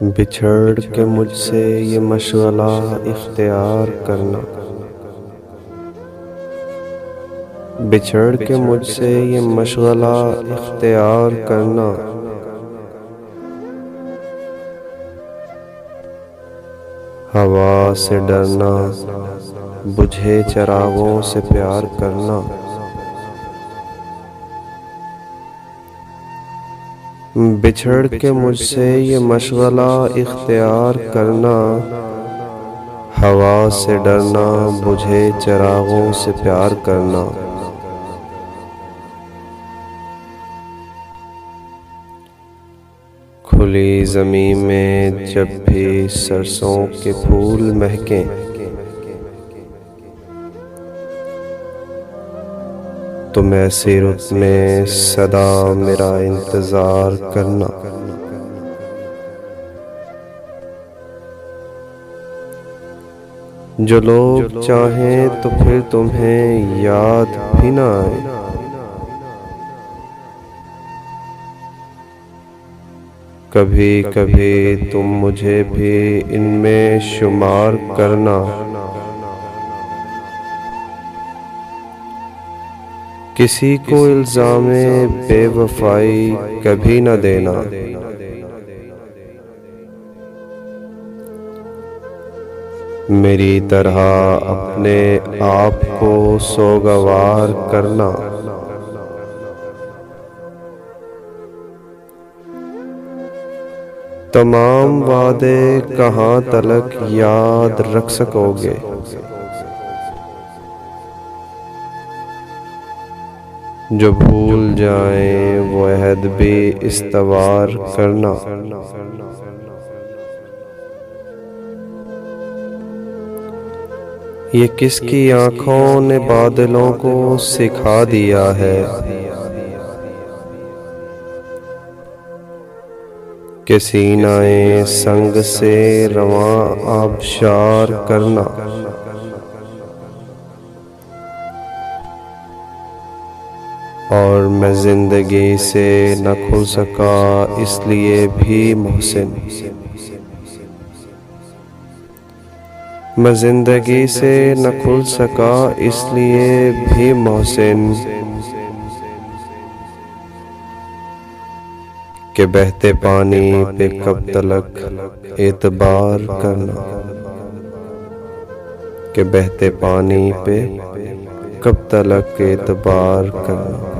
بچھڑ کے مجھ سے یہ مشغلہ اختیار کرنا، بچھڑ کے مجھ سے یہ مشغلہ اختیار کرنا، ہوا سے ڈرنا، بجھے چراغوں سے پیار کرنا، بچھڑ کے مجھ سے یہ مشغلہ اختیار کرنا، ہوا سے ڈرنا، بجھے چراغوں سے پیار کرنا، کھلی زمین میں جب بھی سرسوں کے پھول مہکیں، تم ایسی رت میں سدا میرا انتظار کرنا، جو لوگ چاہیں تو پھر تمہیں یاد بھی نہ آئے، کبھی کبھی تم مجھے بھی ان میں شمار کرنا، کسی کو الزام بے وفائی کبھی نہ دینا، میری طرح اپنے آپ کو سوگوار کرنا، تمام وعدے کہاں تلک یاد رکھ سکو گے، جو بھول جائیں وہ عہد بھی استوار کرنا، یہ کس کی آنکھوں نے بادلوں کو سکھا دیا ہے کہ سینہ سنگ سے رواں آبشار کرنا، اور میں زندگی سے نہ کھل سکا اس لیے بھی محسن، میں زندگی سے نہ کھل سکا اس لیے بھی محسن، کہ بہتے پانی پہ کب تلک اعتبار کرنا، کہ بہتے پانی پہ کب تلک اعتبار کرنا۔